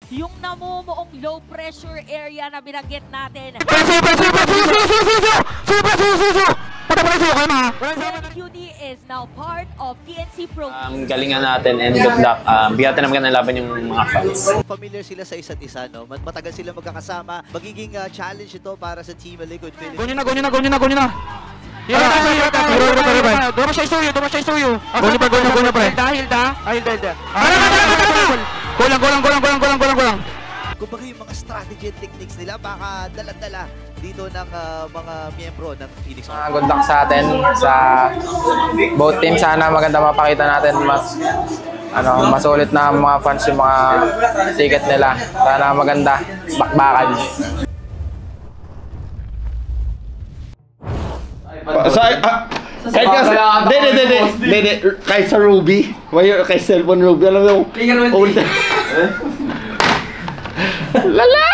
yung namumuong low pressure area na binanggit natin. QD is now part of TNC Pro. Galingan natin and good luck. Biyatan naman laban yung mga fans. Familiar sila sa isa't isa, no? Matagal sila magkakasama. Magiging challenge ito para sa Team Liquid Philippines. Go nyo na. Duro siya isuyo. Go nyo pre. Dahil da. Kulang. Kumbaga yung mga strategy and techniques nila, baka dala-dala dito ng mga miyembro ng Phoenix. Good luck sa atin, sa both team. Sana maganda mapakita natin masulit na mga fans yung mga ticket nila. Sana maganda, bakbakan. Kahit sa Ruby, kahit cellphone Ruby, alam mo yung Lala!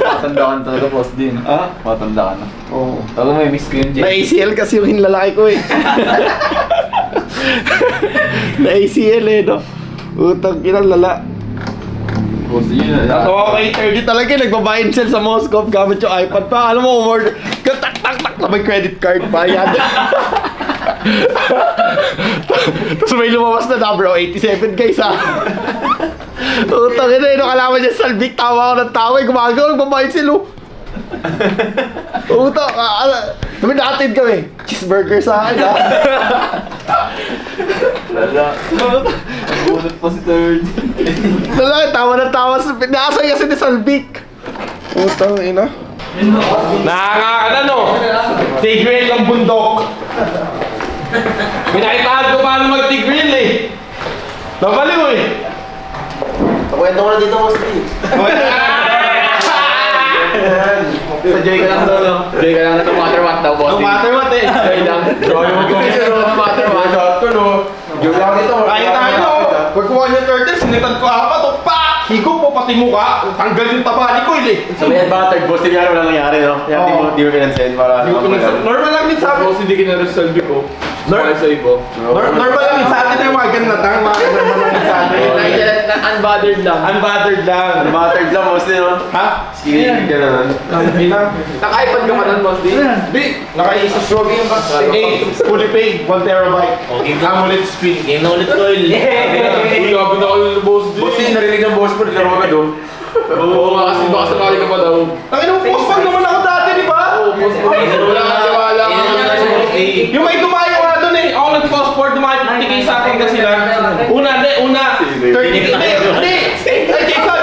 Matanda ka na talaga, boss din. Ha? Matanda ka na. Oo. Talaga may miss ko yun, Jay. Na-ACL kasi yung hinlalaki ko eh. Na-ACL eh, no? Utang kinang lala. Boss yun. Natawa ko kay 30 talaga eh. Nagbabuy and sell sa Moscow gamit yung iPad pa. Alam mo, more. Tak na may credit card pa. Yan. Tapos may lumabas na bro. 87 guys ha. Utang ina, kalaman niya Salvik, tawa ko ng tawa, gumagawa, nagbabayad sila. Utang, namin nakatid kami, cheeseburger sa akin ha. Lala. Nakunot pa si third. Lala, tawa ng tawa, naasay kasi ni Salvik. Utang ina. Nakakakala no? Tigrill ang bundok. Pinakitaan ko paano mag-tigrill eh. Nabali mo eh. Kwento ko na dito, Boss D. Sa Jay ka lang daw, no? Jay ka lang na no matter what daw, boss. No matter what eh. Jay lang. No matter what. Shot ko no. Joke lang dito. Kahit tayo. Pag kuha niya turtle, sinitan ko apat o pak! Higop mo pati mukha. Tanggal yung taba ni Coil eh. So may battered, boss. Hindi wala nangyari, no? Kaya di mo pinansin para... Normal lang din sa akin. Boss, hindi kinaresolve ko. Normal sa ibo. Normal lang din sa atin yung mga ganatang. Mga normal lang din sa atin. Unbothered lang. Unbothered lang. Unbothered lang, boss din, no? Ha? Sige, ka na nun. Naka-iPad ka pa nun, boss din? Di. Naka-isa stroke yung box. 8. Fully paid. 1 terabyte. AMOLED screen. Game na ulit Coil. Uy, gabi na kayo ng boss din. Boss din, narinig ng boss mo, nilaro ka doon. Oo, kasi baka sakali ka pa daw. Ang inong post pag naman ako dati, di ba? Oo, boss mo. Wala ka tiwala ka. Yung may dumayo nga doon eh. Ako nag-passport, dumayo 50k sa akin kasi lang. Una. 30k. Hindi!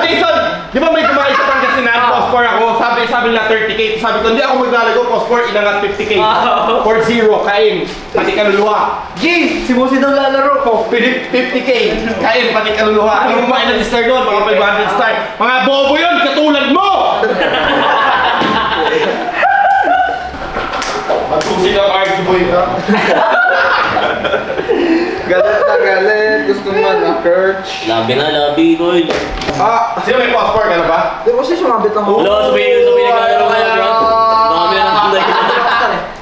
Jason! Di ba may dumayo sa Pangasinan? Passport ako. Sabi nila 30k. Sabi ko, hindi ako maglalago. Passport, inangat 50k. 4-0, kain. Pati kaluluwa. G! Si Mosi daw lalaro ko. 50k. Kain, pati kaluluwa. Ano mo mga star doon? Mga 500 star. Mga bobo yun, katulad mo! Matusin ang RG boy ka. Galit. Gusto mo na, Kirch. Labi, Coil. Sino may passport ka na ba? Di ba siya sumabit lang ako? Wala, sabihin ka na dami na nakunday.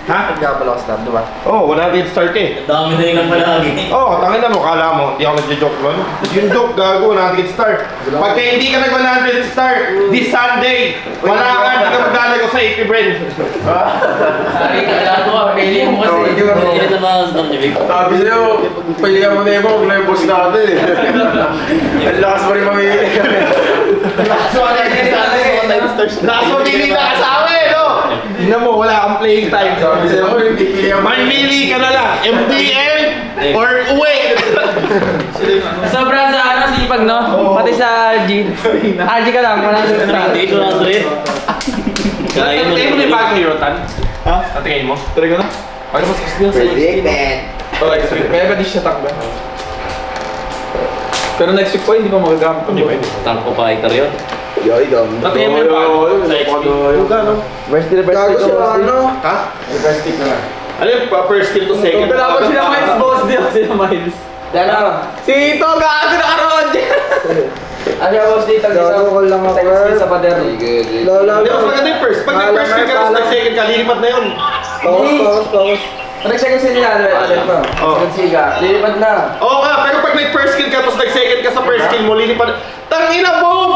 Ha? Nagkapala ka snap, diba? Oo, 100 star ka eh. Dami na yung palagi. Oo, tangin na mo, kala mo, hindi ako nagja-joke mo. Yung joke, gago, 100 star. Pagka hindi ka nag-100 star, this Sunday, wala ka, hindi ka maglalago sa AP Brand. Sabi ka lang mo, pili mo kasi. Hindi na mga star niya, Vic. Sabi sa'yo, pilihan mo na iba, huwag na yung boss natin eh. Ang lakas mo rin mamili. Lakas mo pili ka sa amin, no? Tingnan mo, wala kang playing time. Sabi sa'yo, Manmili ka na lang, MDL or uwi. Sobrang sa sipag, no? Pati sa RG. RG ka lang, wala sa Hindi ko na rin. Tingin mo na yung bagong hero, Tan? Ha? Tingin mo? Try ko na. Ano mas gusto nyo sa Predicted! Kaya ba di siya takba? Pero next week po, hindi pa magagamit. Hindi pwede. Tanko pa ito rin. Yoy, dam. Natingin mo yung bagong sa XP. First stick na ano? Ha? First stick na lang. Ano yung first skill to second? Kailangan sila Miles, boss. Di ako sila Miles. Dano? Si Ito, gago na karoon dyan! Ano yung boss dito? Gago lang ako. Sa pader. Lala. Hindi, mas maganda yung first. Pag nag-first skill ka, tapos nag-second ka, lilipat na yun. Pause. Nag-second skill nila, Allen pa. Second siga. Lilipad na. Oo nga, pero pag nag-first skill ka, tapos nag-second ka sa first skill mo, lilipat. Tangina, boom!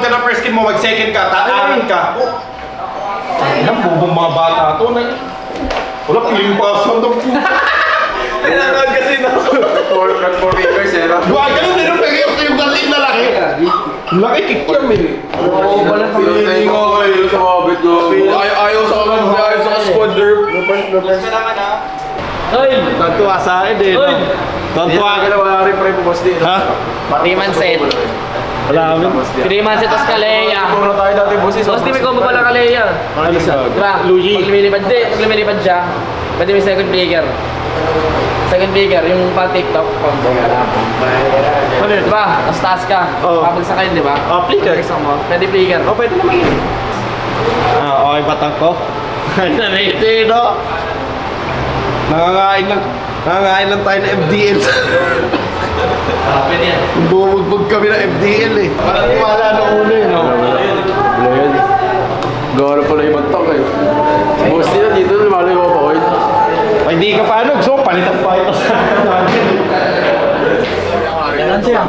ka ng first skin mo, mag-second ka, tataran ka. Ilang bubong mga bata to na. Wala, piling pa sa doon po. Pinanood kasi na. 4 fingers eh. Wag, ganun din yung galing na laki. Laki kick yan, eh. Oo, pala feeling ko kayo sa mabit ko. Ayaw sa squad derp. Oy! Tantuwa sa akin eh. Tantuwa ka na, wala rin pre po boss din. Ha? 3 man set. Wala kami. 3 man set tas Kalea. Puro tayo dati boss. Boss, di may combo pala Kalea. Ano sa? Diba? Pag lumilipad siya, pwede may second figure. Second figure, yung pa-TikTok combo. Ano yun? Diba? Tapos taas ka. Oo. Papagsakay, di ba? Flicker. Pwede figure. Oh, pwede naman yun. Okay, batang ko. Naniti, no? Nangangain lang tayo ng FDL. Pwede yan. Bumugbog kami ng FDL eh. Parang wala nung ulo eh, no? Gawara pala yung magtok eh. Boss nila dito, lumali ko pa oil. Ay, di ka paano. So, palitan pa ito sa namin. Ganun siya.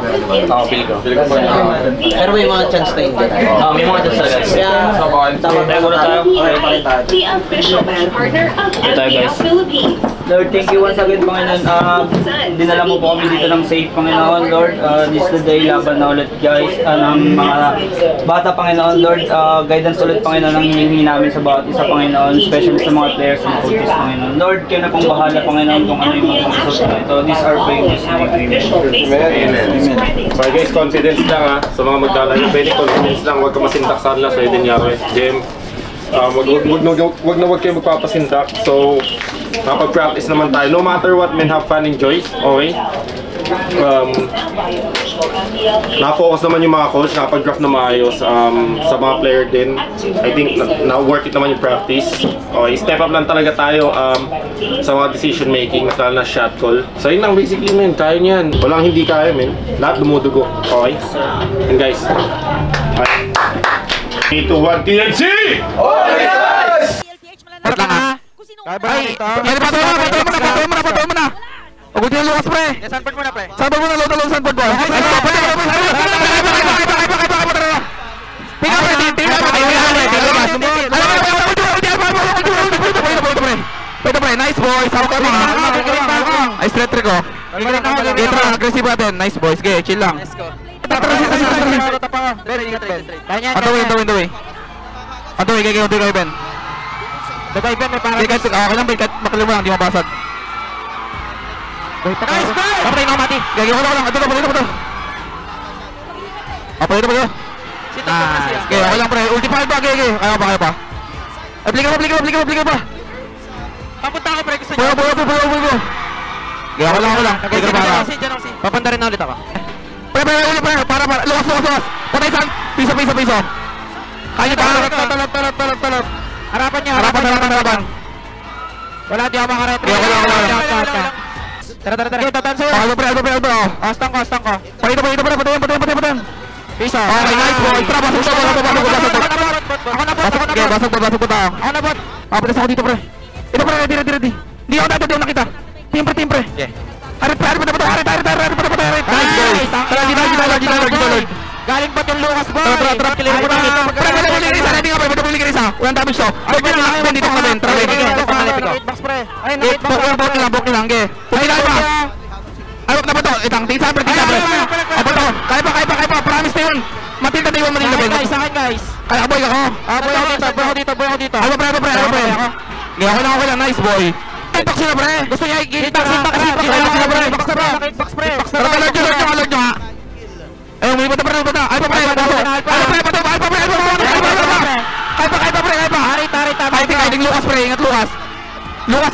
Oo, feel ko. Pero may mga chance na hindi. Oo, may mga chance talaga. Kaya, tama muna tayo. Okay, tayo. The official band partner of MPL Philippines. Lord, thank you once again, Panginoon. Dinala mo po kami dito ng safe, Panginoon, Lord. This is the day, laban na ulit, guys. Ng mga bata, Panginoon, Lord. Guidance ulit, Panginoon, ang hinihingi namin sa bawat isa, Panginoon. Especially sa mga players and coaches, Panginoon. Lord, kayo na pong bahala, Panginoon, kung ano yung mga resulta nito. These are famous. Amen. So guys, confidence lang ha. Sa mga maglalaro, pwede confidence lang. Huwag ka masintak sa kanila. So yun din yaro eh. Jim, wag kayo magpapasintak. So, nakapag-practice naman tayo. No matter what, men, have fun, enjoy. Okay? Na-focus naman yung mga coach, nakapag-draft na maayos sa mga player din. I think na-work it naman yung practice. Okay, step up lang talaga tayo sa mga decision making, mas lalo na shot call. So yun lang basically, men, kaya niyan. Walang hindi kaya, men. Lahat dumudugo. Okay? And guys, 3, 2, 1, TNC! Oh, yes! PLPH malalaki na. Kung sino Patuloy mo na. Ugutin ang Lucas, pre. Sunboard muna, pre. Sunboard mo na, load ang sunboard mo. Nice boys, hawak ka mga. Nice red trick ko. Dito na, aggressive natin. Nice boys, okay, chill lang. Let's go. Antoy, kaya Ben. Okay lang, Ben, kahit makilim mo lang, di mabasag. Nice play! Kapatay na ako, Mati. Gagawin ko lang. Ito. Ito. Nice. Okay lang, pre. Ulti pa, okay. Kaya pa. Aplika pa. Papunta ako, pre. Gusto Buyo. Gagawin ko lang. Papanda rin na ulit ako. Pre. Para. Lukas. Patay saan? Piso. Kaya pa. Talot. Harapan niya. Wala, di ako makaretry. Wala. Tara. Tatanso. Albo. Astang ko. Patayin. Piso. Okay, nice boy. Tara, basag. Basag ko tayo. Ako nabot. Papatas ako dito, pre. Ito, pre, ready. Hindi ako nakita. Timpre. Yeah. Harit. Nice boy. Tara, dito. Galing pa yung Lucas, boy. Tara. Patuloy ka isa. Walang damage to. Dito ka rin. Box, pre. Bok nilang. Ay, wag na ba to? Itang, tingin pre. Aba to. Kaya pa. Promise na yun. Matilda na yun, Ben. Sa akin, guys. Kaya, boy ako. Boy ako dito. Ay, pre. Ako lang. Nice, boy. Ay, box na, pre. Gusto niya i-gilid. Box pre. Tara, alert nyo, ha. Ay, umilipat na, pre. Ay, pa, pre. Hiding Lucas, pre. Ingat, Lucas. Lucas.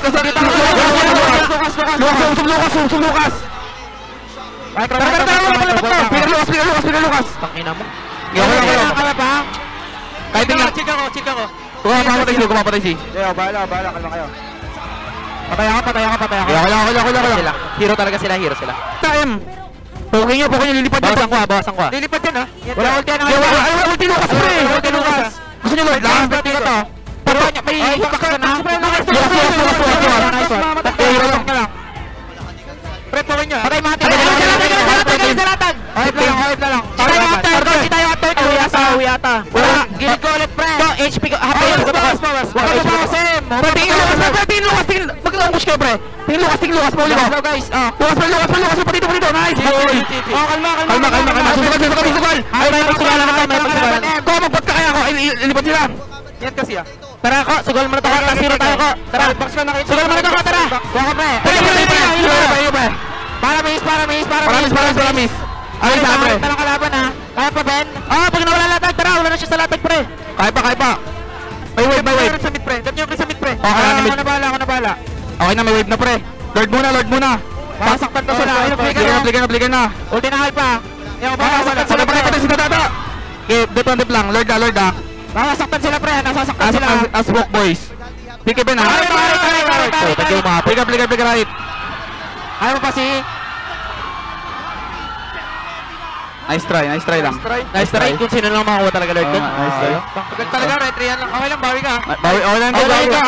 Ay, tara. Speaker Lucas. Tangina mo. Kaya pa. Kahit tingnan. Check ako. Kumapatay si. Bahala, kalma kayo. Patay ako. Sila. Hero talaga sila. Time. Poking nyo, lilipad nyo. Bawasan ko. Lilipad yan, ha? Wala ulti na. Ay, ulti Lucas, pre. Gusto nyo, Lord, lang? Ulti ko to. Pero may back ka na. Nice one. Pre, poking nyo. Patay, Mati. Hype na lang. Tayo, yata. Wala, gilid ko ulit, pre. Ito, HP ko. Bawas. Wag ka bawasin. Tingin Lucas. Mag-ambush kayo, pre. Tingin Lucas. Pauli ko. Guys. Lucas. Patito. Nice. Kalma. Sugal. Ay, may pagsugalan na to. Ko, magbot ka kaya ako. Ilipad sila. Yan kasi ah. Tara ako, sugal mo na to. Zero tayo ko. Tara, sugal mo na to. Tara. Waka, pre. Pre. Para miss. Ay, pre. Tara kalaban ha. Kaya pa, Ben? Pag nawala latag, tara. Wala na siya sa latag, pre. Kaya pa. May wave. Sa mid, pre. Dap niyo sa mid, pre. Ako na bala. Okay na, may wave na, pre. Lord muna. Sasaktan to sila. Obligan na. Ulti na halpa. Sasaktan sila, pre. Pati si Dada. Okay, dip lang. Lord na. Nasasaktan sila, pre. Nasasaktan sila. As walk, boys. Pick Ben ha. Pick right. Ayaw mo pa si... Nice try lang. Nice try. Kung sino lang makakuha talaga, Lord. Nice try. Pagkat talaga, retrian lang. Okay lang, bawi ka. Bawi ka.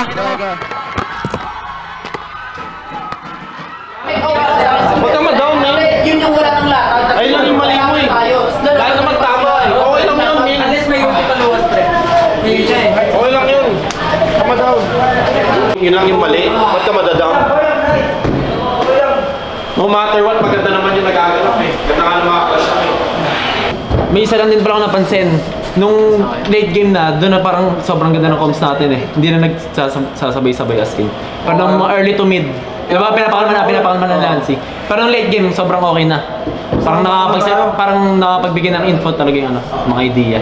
Huwag ka ma-down, man. Yun yung wala ng latag. Ayun lang yung mali mo eh. Dahil naman tama eh. Okay lang yun, man. At least may ulti paluwas, pre. Okay lang yun. Huwag ka ma-down. Yun lang yung mali. Ba't ka madadown? No matter what, maganda naman yung nagaganap eh. Ganda nga ng mga clash eh. May isa lang din pala ako napansin. Nung late game na, doon na parang sobrang ganda ng comms natin eh. Hindi na nagsasabay-sabay as king. Parang mga early to mid. Diba, pinapakalman ng Lancy. Parang late game, sobrang okay na. Parang nakapagbigay ng info talaga yung mga idea.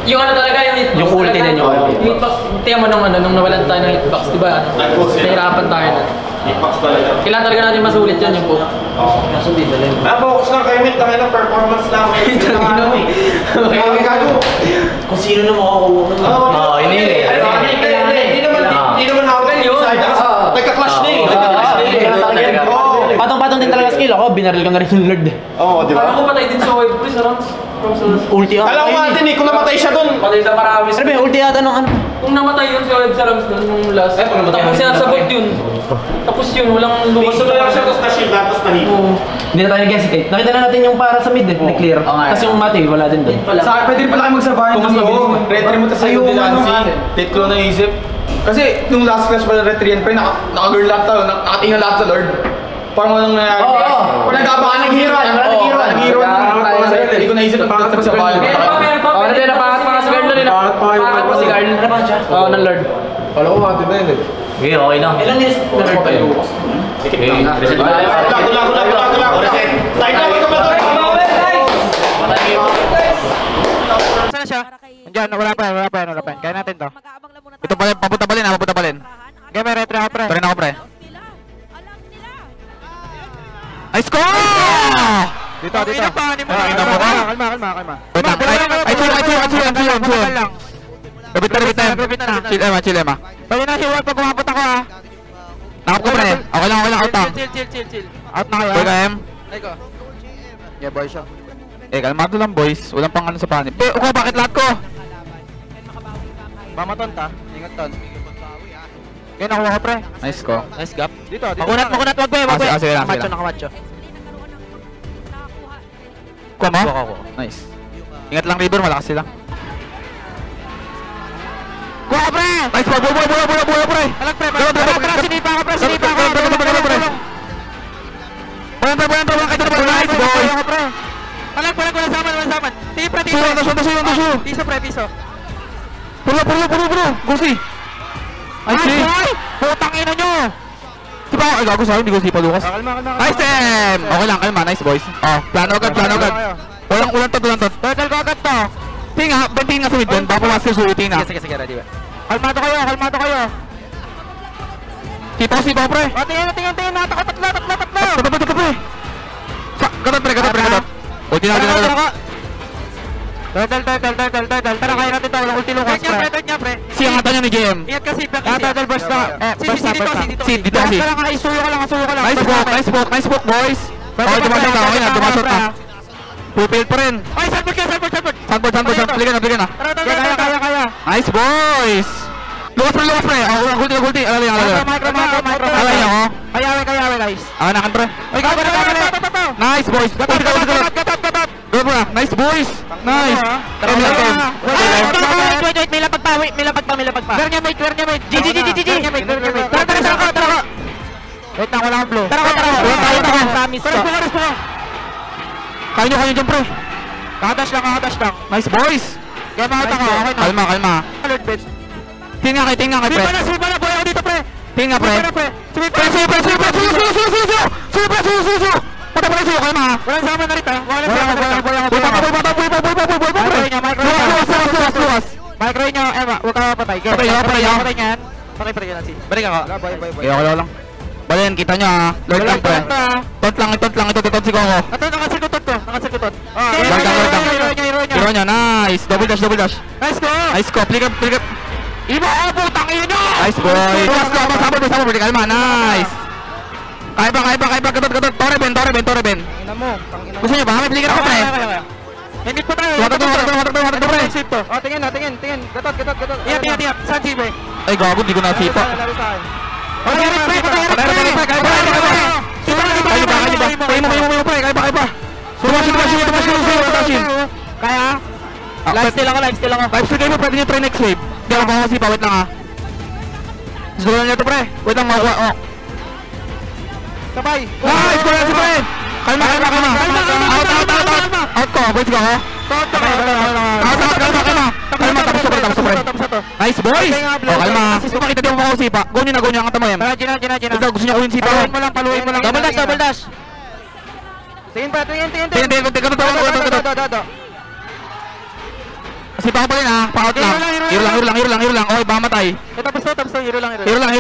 Yung ano talaga, yung hitbox. Yung ulti din yung hitbox. Tiyan mo nung nawalan tayo ng hitbox, diba? Nahirapan tayo na. Hitbox talaga. Kailangan talaga natin masulit yan yung book. Focus lang kayo, Mint. Tangin ng performance lang. Okay, gago. Kung sino na makakuha. Hindi naman ako nagka-clash na eh. Patong-patong din talaga skill ako, binaril ko na rin yung Lord eh. Oo, di ba? Parang ko patay din sa wave, please, Rams. Ulti ako. Alam ko natin eh, kung namatay siya dun. Patay sa marami. Ano ba yung ulti yata nung ano? Kung namatay yun sa wave sa Rams dun, nung last. Tapos sinasabot yun. Tapos yun, walang lumas. Gusto lang siya, tapos na-shield, tapos na-hit. Hindi na tayo nag-hesitate. Nakita na natin yung para sa mid eh, na-clear. Tapos yung mati, wala din doon. Sa akin, pwede rin pala kayo magsabayan. Kung mas mabilis mo. Retry mo tas sa'yo din Nancy. Tate ko lang naisip. Kasi nung last clash pala retryan pa, naka-girl lahat tayo, nakatingin lahat sa Lord. Parang walang nangyari. Kung nagkabaka ng hero, nag-hero. Hindi ko naisip na bakit magsabayan. Ano din, napakat pa si Garl nun. Napakat pa si Garl. Oo, ng Lord. Wala ko mati na yun eh. Okay lang. Ilan is na-Lord pa yun? Reset na. Tulang. Reset. Side na, wag ka ba doon? Saan na siya? Andiyan, wala pa yan. Kaya natin to. Ito pala, papunta pa rin. Kaya may retry ako, pre. Turin ako, pre. Nice ko! Dito. Kalma. Ay, chill. Kapit na. Chill, Emma. Pwede na si Ward pag kumapot ako, ha. Nakap ko, pre. Okay lang, out lang. Chill. Out na kayo, ha. Boy ka, Em. Yeah, boy siya. Kalmado lang, boys. Walang pang ano sa panip. Uko, bakit lahat ko? Mamaton ta. Ingat ton. Kaya nakuha ko, pre. Nice ko. Nice gap. Dito. Makunat, wag, pre. Sige lang. Nakamatcho. Kuha mo? Nice. Ingat lang, River. Malakas sila. Kuha ko, pre! Nice po. Buha, pre. Alag, pre. Sinipa ako, pre. Nice, boy. Alag, wala saman. Piso. Puro. Gusi. Ay, boy! Putang ina nyo! Diba? Ay, gago sa'yo. Hindi ko sipa, Lucas. Kalma. Nice, Em! Okay lang, kalma. Nice, boys. Plano agad. Ulan to. Turtle ko agad to. Tingin nga sa mid doon. Baka pumasok yung suiting na. Sige, ready ba? Kalmado kayo. Sipa, pre. Tingin. Natakot. Tatlo, pre. Gatot, pre. Ulti na. Turtle. Tara, kaya natin to. Walang ulti, Lucas, pre. Siyangatan niya ni JM. Ingat kasi, turtle burst na. Dito kasi. Isuyo ka lang. Nice book, boys. Okay na. Pupil pa rin. Ay, sandboard. Balikan na. Kaya. Nice, boys. Lukas, pre. Gulti. Alay ako. Kaya, guys. Nakan, pre. Ay, nice, boys. Gatot. Go bro. Nice boys. Nice. Wait, may lapag pa. Clear niya, mate. GG. Tara. Wait lang, wala kang blow. Tara. Promise ko. Kaya nyo dyan, bro. Kakadash lang. Nice, boys. Kaya makita ko. Kalma. Tingin nga kay, pre. Suba na, boy ako dito, pre. Tingin nga, pre. Pre, suso. Pata, kalma. Walang sama na rin, ha? Micro nyo, Emma, huwag ka mapatay. Patay niyan. Patay niyan, si. Balik ako. Kaya ko lang. Bala yan, kita nyo ha. Lord lang, pre. Tot lang, ito si Coco. Ito, nakasilkutot to. Hero niya, nice. Double dash. Nice ko. Flick up. Iba, putang ina! Nice, boy. Sabor, kalma, nice. Kaya ba, gatot. Torre Ben. Gusto nyo ba? May flicker ako, pre. Minute pa tayo. Watak to, pre. Save to. Tingin. Gatot. Iyat. Saan si Ibe? Ay, gago, di ko nasipa. Kaya ba? Sumashin. Kaya? Lifesteal ako. Lifesteal kayo mo, pwede nyo try next wave. Hindi ako makakasipa, wait lang ha. Gusto ko lang nyo to, pre. Wait lang, Sabay. Nice, pre, si pre. Kalma. Out ko, boys ko ha. Kalma, tapos to, pre. Nice, boys. Kalma. Kung makita di mo makakasipa, go nyo na, ang katama yan. Gina. Gusto nyo kunin sipa. Paluin mo lang. Double dash. Tingin. Tingin. Sipa ko pa rin ha, pa-out lang. Hero lang. Okay, baka matay. Tapos to, hero lang. Hero lang.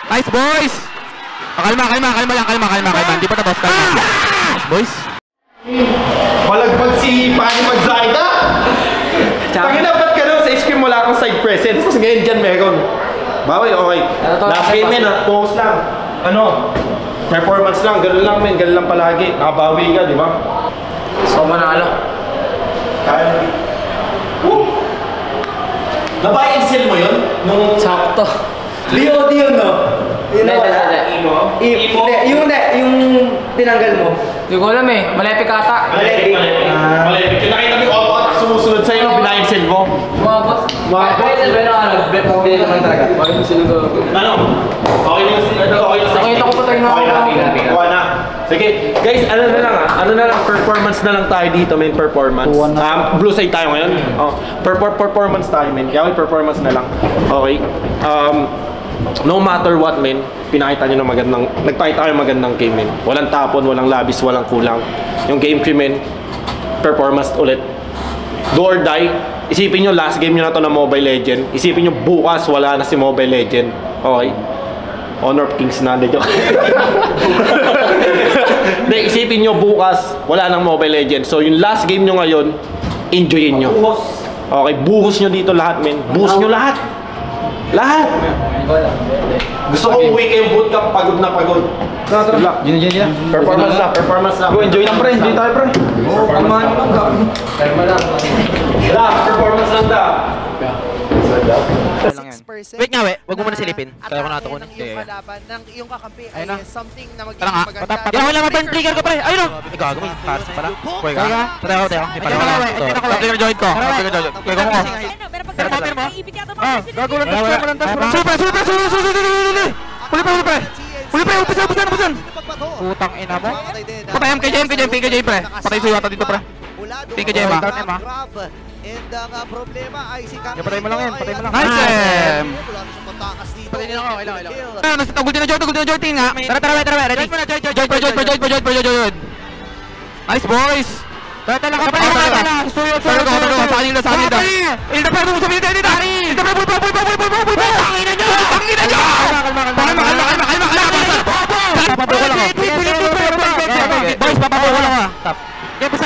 Nice, boys. Kalma lang. Di pa tapos, kalma. Nice, boys. Malagbag si Pani Magzaida. Tangina, ba't ka sa ice cream wala akong side present? Tapos ngayon dyan meron. Bawi, okay. Last game men, focus lang. Performance lang, ganun lang palagi. Nakabawi ka, di ba? So, manalo. Kaya. Nabuy and sell mo yun? Nung... Sakto. DOD yun, no? Imo? Yung tinanggal mo. Hindi ko alam eh. Malepik ata. Malepik. Yung nakita mo yung auto at sumusunod sa'yo yung buy and sell mo. Mabot. Bet ako naman talaga. Bakit mo sinugo? Ano? Okay na. Nakita ko pa tayo Kuha na. Sige, guys, ano na lang, performance na lang tayo dito, main performance. Blue side tayo ngayon. Performance tayo, main. Kaya may performance na lang. Okay. No matter what, men, pinakita nyo nagpakita kayo magandang game, men. Walang tapon, walang labis, walang kulang. Yung game crew, men, performance ulit. Do or die. Isipin nyo, last game nyo na to na Mobile Legend. Isipin nyo, bukas wala na si Mobile Legend. Okay? Honor of Kings na, joke. Isipin nyo, bukas wala nang Mobile Legend. So yung last game nyo ngayon, enjoyin nyo. Okay, buhos nyo dito lahat, men. Buhos nyo lahat. Lahat! Gusto ko uwi kayong bootcamp, pagod na pagod. Good luck. Performance na. Go, enjoy lang, pre. Enjoy tayo, pre. Performance lang da. Wait nga, wag mo muna silipin. Kaya ko na ito kunin. Yung kalaban ng iyong kakampi ay something na Tara nga, magiging maganda. Yan, wala mapang trigger ko, pre. Ayun o. Ikaw, gawin. Paras pala. Kuya ka. Tara ako. Trigger joint ko. Kuya ko mo. Gago lang tayo mo lang tayo. Pulipan. Putang ina mo. Patay MKJ, pre. Patay sa yata dito, pre. Tingin ka, Gemma. And ang problema ay si Kang. Patay mo lang yan. Nice! Patay din ako, kailangan. Tagul din na Joy, tingin nga. Tara, ready? Joy. Nice, boys! Tala ka pa. Suyo. Sa kanila. Ilda pa mo sa video dito. Ilda pa. Tangina nyo. Kalma. Papabuko lang ako. Boys, papabuko lang ako. Tap. Nice!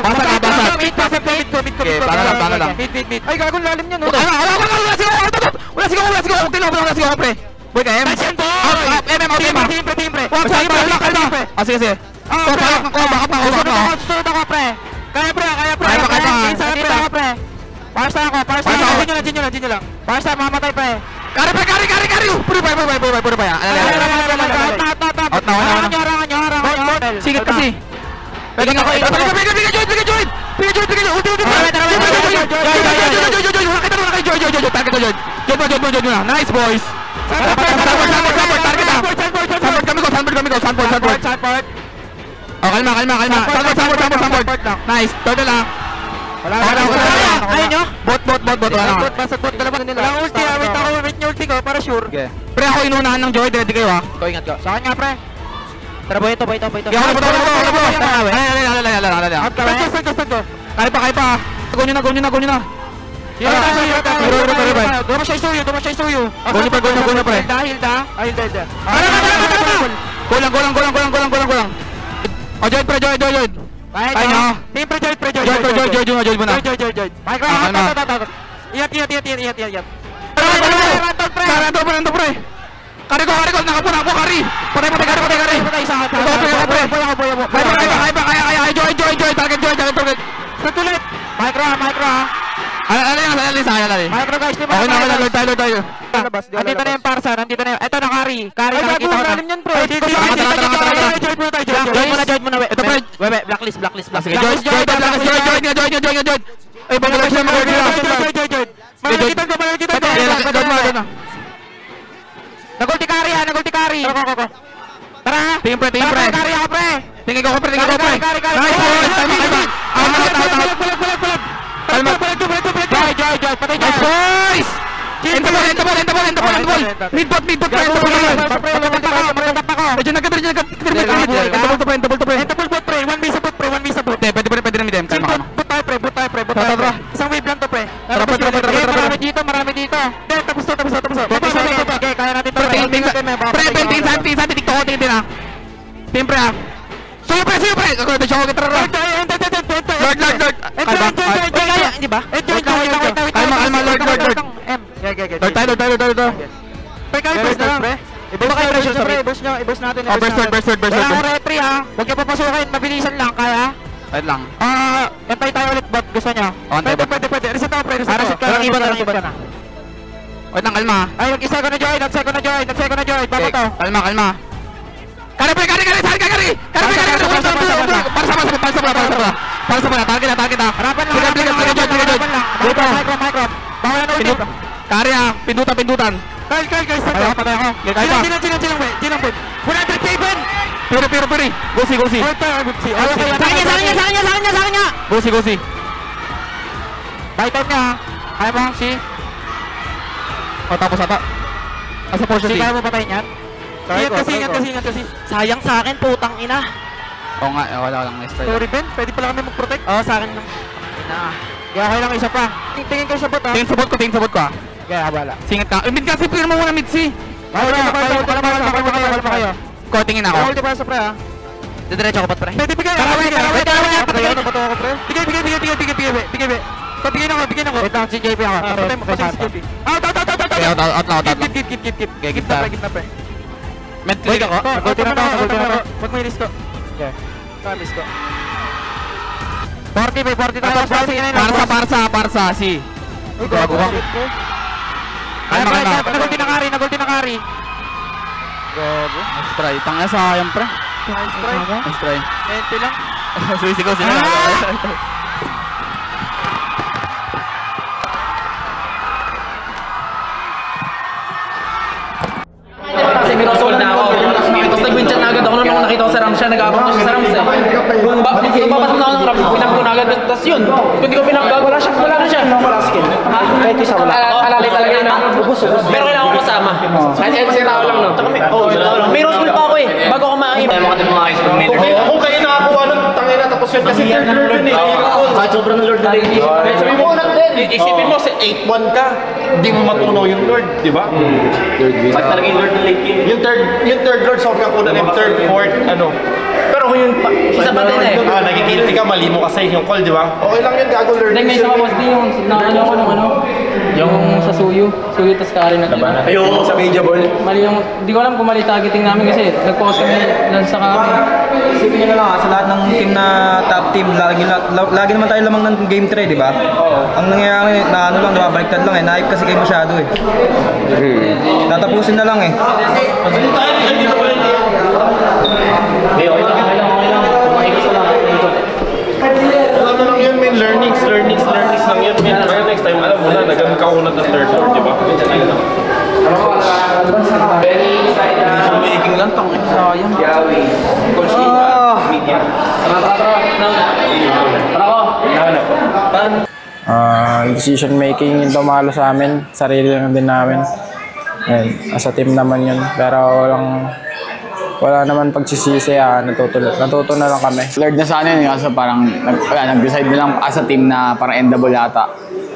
Basag. Okay, bala lang. Ay, gagong lalim niya, no? Wala sigaw, pre. Boy, kaya MM. Kalma. Sige. Baka pa. Susunod ako, pre. Kaya, pre. Dito ako, pre. Parsa ako. Diyan nyo lang. Parsa, mamatay, pre. Kari. Puri pa. Out na, Harangan nyo. Sigat kasi. Pwede nga ako. Bigay Joy. Ulti. Joy na. Nice boys. Sanford. Oh, kalma. Sanford. Nice. Turtle lang. Wala. Ayun nyo. Bot. Bot. Dalawa na nila. Walang ulti wait nyo ulti ko para sure. Pre, ako inunahan ng Joy. Ready kayo ha. Ikaw ingat ka. Sa kanya pre. Tara boy ito. Kaya ako na. Kaya pa. Go nyo na. Duma siya isuyo. Go na pre. Hilda. Ayun. Kulang. Oh, Joy. Ay nyo. Team pre Joy. Joy muna. Joy. Micro. Iyat. Rando, pre. Kari ko. Nakapuna ako, Kari. Patay, Kari. Joy. Target. Satulit. Micro. Alin sa akin. Micro guys, lima. Okay na, Lord tayo. Nandito na yung parsa, Ito na Kari. Nakikita ko na. Yan bro. Joy muna. Ito pre. Blacklist. Sige, Joy. Ay, bagay siya Joy. Malalakitan ko. Nagulti Kari. Tara. Team pre. Kari ako pre. Tingin ko, pre. Kari. Nice boys. Kalma. Joy. Patay Nice boys. Ento ball. Mid bot. Medyo nagkatry. Ento ball pre. One base bot. Pwede na mid-em. Kalma. But tayo pre. Isang wave lang to pre. Tara. Marami dito. Tapos to. Okay, kaya natin to. Pre, pinsan, titikto ko, tingin na. Team pre ha. Suyo pre. Ako, ito siya ko kita rin. Lord. Kaya, hindi ba? Kalma, Lord. Lord tayo. Pre, kaya burst na lang. Iba kayo pressure sa i-burst natin. Oh, burst. Wala akong repri ha. Huwag niyo papasukin, mabilisan lang, kaya? Wait lang. Antay tayo ulit bot, gusto niyo? Pwede. Reset ako pre, reset ako. Iba na. Wait lang, kalma. Ay, nag-isa ko na Joy. Baba to. Kalma. Kari. Para sa pala. Target ha. Harapan lang. Micro. Bawal na ulit. Kari ha. Pindutan. Kyle, Patay ako. Dilang bot. 100K. Piri. Gosi. Sa kanya. Gosi. Buy time niya. Kaya mo, si. O, tapos ata. Asa po siya Si, si. kaya mo patayin yan? Ingat kasi. Sayang sa akin, putang ina. Oo nga, wala lang. Nice try. Sorry Ben, pwede pala kami mag-protect. Oo, sa akin lang. Kaya okay lang isa pa. Tingin ko sa bot ha. Tingin sabot ko ha. Kaya wala. Singat ka. Mid kasi, pwede mo muna mid si. Wala pa kayo. Ko, tingin ako. Ulti pa sa pre ha. Didiretso ako pat pre. Pwede bigay. Bigay. Bigay na ako. Wait lang, si JP ako. Patay si JP. Out. Keep na pre. Med click ako. Ulti na to. Pag may risk ko. Okay. Risk ko. 40 tayo. Parsa, si. Gago ka. Nagulti na Kari. Gago. Nice try. Tanga sayang pre. Nice try. Ente lang. Suisigaw sila. Kasi minusol na ako. Tapos nag-win chat na agad ako nung nakita ko sa Rams siya, nag-aabang ako sa Rams eh. Kung papasok na ako ng Rams, pinap ko na agad. Tapos yun, kung di ko pinapagag, wala na siya. Wala skill. Ha? Kahit isa wala. Alalay talaga yun. Pero kailangan ko kasama. Kahit si tao lang no? May rose goal pa ako eh, bago ako makakita. Tayo makatid mga ice from later. Kung kayo nakakuha ng tangin na tapos yun kasi third lord yun eh. Kahit sobrang lord na lady. Sabi mo ulan din. Isipin mo, 8-1 ka, hindi mo matunaw yung lord, di ba? Pag talaga yung lord na late game. Yung third lord, sobrang kunan yung third, fourth, ano. Pero kung yung isa pa din eh. nagigilty ka, mali mo kasi yung call, di ba? Okay lang yun, gago lord. May isa ka boss din yung naano ko nung ano, yung sa Suyo tas Kari na laban. Ayoko sa media ball. Mali yung, di ko alam kung mali targeting namin kasi nag-pause kami lang sa kami. Isipin nyo na lang sa lahat ng team na top team, lagi naman tayo lamang ng game 3, di ba? Oo. Ang nangyayari na ano lang, nababaliktad lang eh, naip kasi kayo masyado eh. Tatapusin na lang eh. Hindi, okay lang. Makikita lang. Ano lang yun, man? Learnings lang yun, man. Kaya next time, alam mo na, nagano'n ka unat ng third floor, di ba? Making lang tang. Sayang. Decision making yung tumalo sa amin, sarili lang din namin. And as a team naman yun, pero wala naman pagsisisi, natuto na lang kami. Lord na sana yun, kaso parang nag-decide nilang as a team na parang endable yata.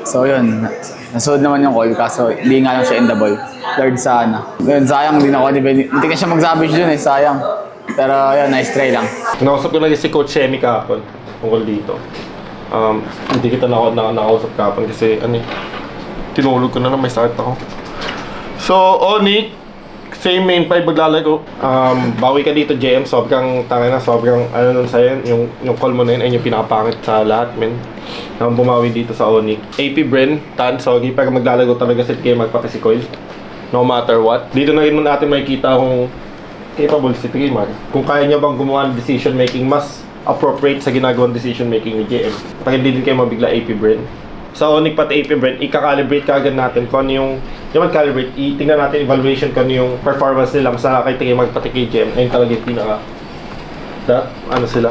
So yun, nasunod naman yung call, kaso hindi nga lang siya endable. Lord sana. Yun, sayang din ako, hindi ka siya mag-savage dun eh, sayang. Pero yun, nice try lang. Nakausap ko lagi si Coach Shemi kahapon tungkol dito. Hindi kita nakausap kahapon kasi tinulog ko na may sakit ako. So, Onyx, same main 5 maglalago. Bawi ka dito, JM. Sobrang nun sa'yo. Yung call mo na yun ay yung pinakapangit sa lahat, men. Bumawi dito sa Onyx. AP Bren, Tan, Sogi, pero maglalago talaga si Kay magpaki si Coil. No matter what. Dito na rin natin makikita kung capable si Trimar. Kung kaya niya bang gumawa ng decision making mas appropriate sa ginagawang decision making ni JM. Para hindi din kayo mabigla AP Bren. Sa Onyx pati AP Brand, i-calibrate kagad natin kung ano yung mag-calibrate, tingnan natin evaluation kung ano yung performance nila sa kay Tingin magpati kay Gem. Ayun talaga yung pinaka sila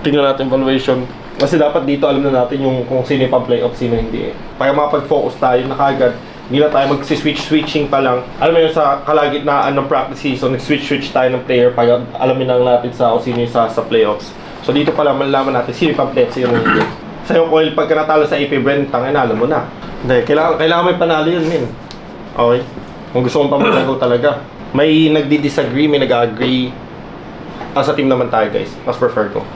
tingnan natin evaluation kasi dapat dito alam na natin yung kung sino yung pa-playoff, sino hindi para mapag-focus tayo na kagad, hindi na tayo mag-switching pa lang. Alam mo yun, sa kalagitnaan ng practice season, nag-switch tayo ng player para alamin lang natin sa kung sino yung sa playoffs. So dito pala malalaman natin sino yung pa-playoff, sino yung hindi. Sa'yo, Coil, pagka natalo sa AP Brand, alam mo na. Hindi, kailangan may panalo yun, min. Okay? Kung gusto mong pamaglago talaga. May nagdi-disagree, may nag-agree. Sa team naman tayo, guys. Mas prefer ko.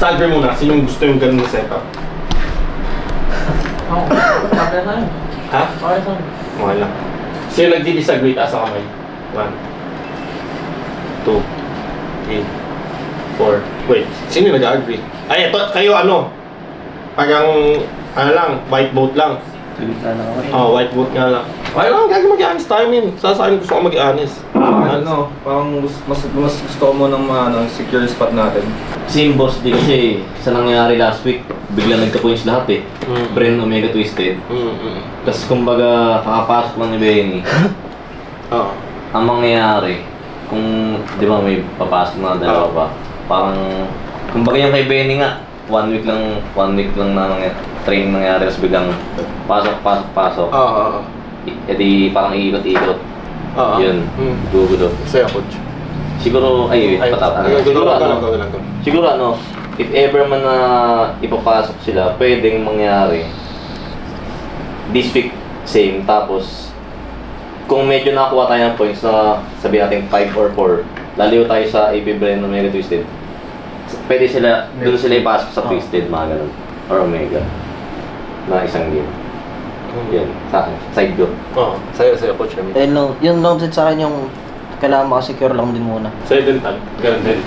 Sa agree muna, sino yung gusto yung ganun na setup? Ha? Okay lang. Sino nagdi-disagree, taas ang kamay? 1 2 3 4 Wait, sino yung nag-agree? Ay, ito, kayo parang, lang, white vote lang. White vote nga lang. Okay lang, gagawin mag-i-honest tayo, min. Sa akin gusto ko mag-i-honest. Parang mas gusto ko munang secure spot natin. Same boss din kasi sa nangyari last week, bigla nagka-points lahat eh. Bren, Omega Twisted. Tapos kumbaga, kakapasok lang ni Benny. Ang mangyayari, kung di ba may papasok na dalawa pa, parang, kumbaga yung kay Benny nga, one week lang na training nangyari, tapos biglang pasok. E di parang iikot-ikot. Yun, gugulo. Sa'yo, Coach. Siguro, siguro if ever man na ipapasok sila, pwedeng mangyari this week same, tapos kung medyo nakakuha tayo ng points na sabihin natin 5 or 4, laliw tayo sa AB Bren na Omega Twisted, pwede doon sila ipasok sa Twisted, mga ganun, or Omega na isang game. Yan, sa akin, side go. Sa'yo, Coach. Yung long set sa akin yung kailangan makasecure lang din muna. Sa'yo din, Tan. Ganun din.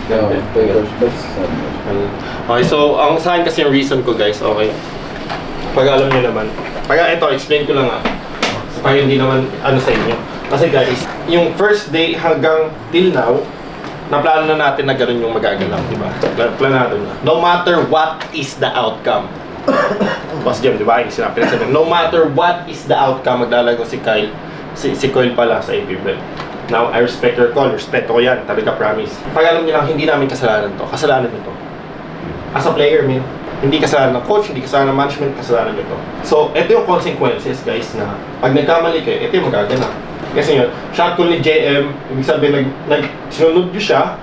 Okay, so ang sa akin kasi yung reason ko, guys, okay? Pag alam nyo naman. Pag ito, explain ko lang Pag hindi naman sa inyo. Kasi guys, yung first day hanggang till now, naplano na natin na gano'n yung magaganap, di ba? Planado na. No matter what is the outcome. Boss Jem, di ba? Sinabi. No matter what is the outcome, maglalago si Kyle. Si Coil pala sa AP Brand. Now, I respect your call. Respeto ko yan. Talaga, promise. Pag alam niyo lang, hindi namin kasalanan to. Kasalanan nyo to. As a player, man. Hindi kasalanan ng coach, hindi kasalanan ng management, kasalanan nyo to. So, ito yung consequences, guys, na pag nagkamali kayo, ito yung magaganap. Kasi yun, shot call ni JM, ibig sabihin, sinunod nyo siya.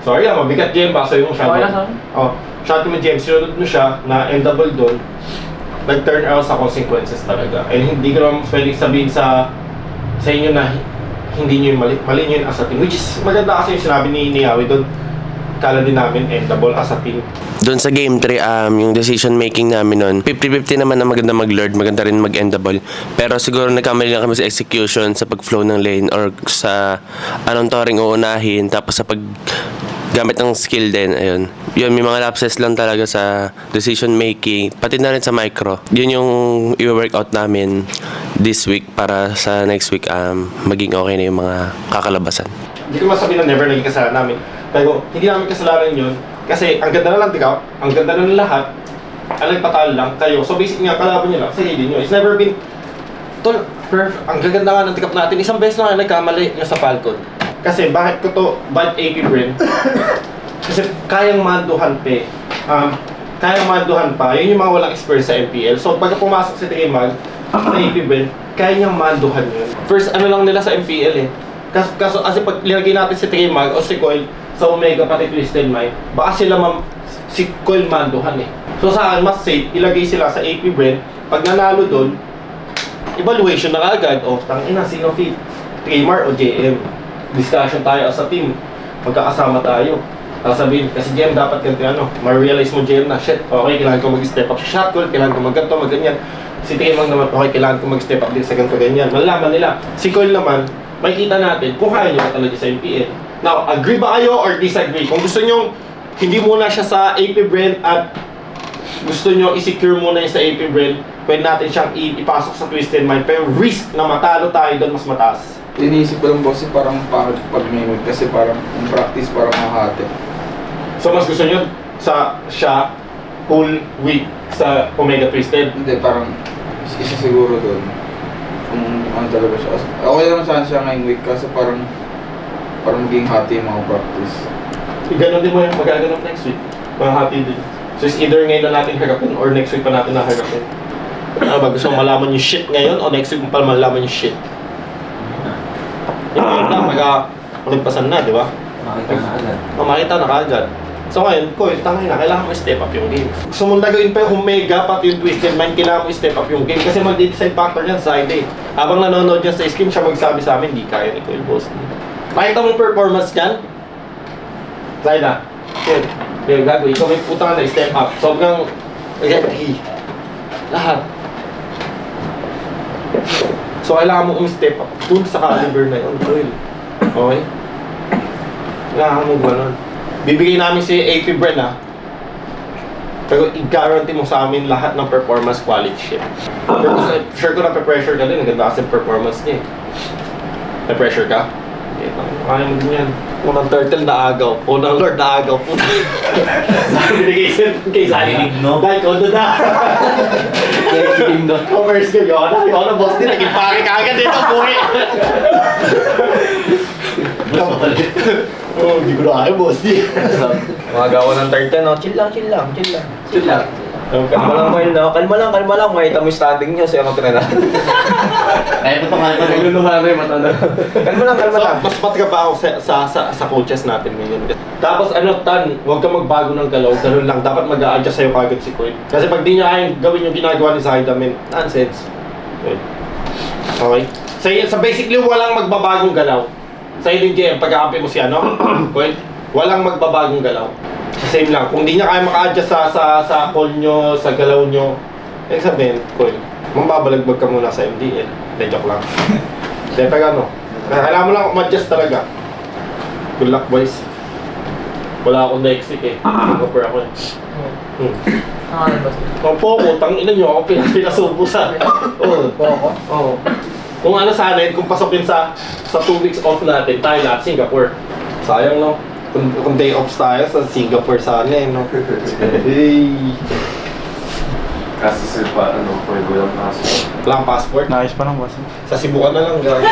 Sorry mabigat JM, baka yung shot call. Shot call ni JM, sinunod nyo siya, na endable doon, nag-turn out sa consequences talaga. And hindi ko naman pwedeng sabihin sa inyo na hindi nyo yung mali nyo yung as a team. Which is, maganda kasi yung sinabi ni Yawi doon, kala din namin endable as a team. Doon sa game 3, yung decision making namin nun, 50-50 naman na maganda mag-lord, maganda rin mag-endable. Pero siguro nagkamali lang kami sa execution, sa pag-flow ng lane, or sa anong touring uunahin, tapos sa pag-gamit ng skill din, ayun. Yun, may mga lapses lang talaga sa decision making, pati na rin sa micro. Yun yung i-workout namin this week para sa next week maging okay na yung mga kakalabasan. hindi ko masabi na never naging kasalanan namin. Pero hindi namin kasalanan yun. Kasi ang ganda na lang ikaw, ang ganda na ng lahat, ang nagpatalo lang kayo. So basic nga, kalaban nyo lang, sarili nyo. It's never been, tol, perfect. Ang gaganda nga ng tikap natin. Isang beses na nagkamali nyo sa Falcon. Kasi bakit ko to, bad AP brain? Kasi kayang manduhan kayang manduhan pa. Yun yung mga walang experience sa MPL. So pagka pumasok si Mag sa AP brain, kaya niyang manduhan yun. First ano lang nila sa MPL eh. Kasi pag linagay natin si Mag o si Coil sa Omega pati Twisted Mind, baka sila si Coil manduhan eh. So saan mas safe, ilagay sila sa AP brain. Pag nanalo doon, evaluation na agad. O, tangina, sino fit? Trimar o JM? Discussion tayo as a team. Magkakasama tayo. Sasabihin, kasi JM dapat ganito ma-realize mo JM na, shit, okay, kailangan ko mag-step up sa shot call, kailangan ko mag-ganto, mag-ganyan. Si Trimar naman, okay, kailangan ko mag-step up din sa ganito, ganyan. Malalaman nila. Si Coil naman, makikita natin kung kaya nyo talaga sa MPL. Now, agree ba kayo or disagree? Kung gusto nyo, hindi muna siya sa AP brand at gusto nyo i-secure muna yung sa AP brand, pwede natin siyang ipasok sa Twisted Mind. Pero risk na matalo tayo doon mas mataas. Iniisip ko lang boss, parang pag may mood kasi parang yung practice parang mahati. So mas gusto nyo siya whole week sa Omega Twisted? Hindi, parang isa siguro doon. Kung ano talaga siya. Okay naman saan siya ngayong week kasi parang maging hati yung mga practice. Ganon din mo yung magaganap next week. Mga hati din. So it's either ngayon na natin harapin or next week pa natin naharapin. Ano ba? Gusto mo malaman yung shit ngayon o next week mo pa malaman yung shit? Yung na, magpasan na, di ba? Makita na agad. Makita na kaagad. So ngayon, tangin na, kailangan mo step up yung game. Gusto mong nagawin pa yung Omega, pati yung Twisted Mind, kailangan mo step up yung game. Kasi mag-decide factor niyan sa side eh. Habang nanonood yan sa screen, siya magsabi sa amin, di kaya ni Coil Boss. Makita mong performance niyan? Slide na. Kaya gagawin, ikaw may puta na step up. Sobrang, lahat. So kailangan mo step up dun sa caliber na yun, Coil. Okay? Kailangan mo gano'n. Bibigay namin si AP Bren pero i-guarantee mo sa amin lahat ng performance quality shit. Sure ko na pe-pressure ka din, naganda kasi performance niya. Na-pressure ka? Kaya mo din yan. Unang turtle na agaw, unang lord na agaw. Binigay kay Sally. Dahil ko doon na. Commerce ko yun. Yun na boss din, naging pake ka agad dito, buhay. Oh, hindi ko na kaya, boss di. Mga gawa ng turtle, no? Chill lang. Kalma lang. Makita mo yung standing niya, siya ako tinala. Ay, ito nga, nagluluha na yung mata na. Kalma lang. Mas patka pa ako sa coaches natin ngayon. Tapos huwag ka magbago ng galaw, ganun lang. Dapat mag-a-adjust sa'yo kagad si Coil. Kasi pag di niya kayang gawin yung ginagawa ni Zaidamin, nonsense. Okay? So basically, walang magbabagong galaw. Sa'yo din, JM, pag-aampi mo si Coil, walang magbabagong galaw. Same lang. Kung di niya kaya maka-adjust sa call nyo, sa galaw nyo, sabihin, Coil, mambabalagbag ka muna sa MDL. Joke lang. Siyempre kailangan mo lang ma-adjust talaga. Good luck, boys. Wala akong next week eh. Singapore ako eh. Opo, tangina nyo ako pinasubo sa... Oo. Kung sana yun, kung pasokin sa 2 weeks off natin, tayo lahat, Singapore. Sayang, no? Kung day off tayo sa Singapore sana eh, no? Kasi sir pa, walang passport. Walang passport? Nice pa ng boss. Sa Cebu ka na lang, guys.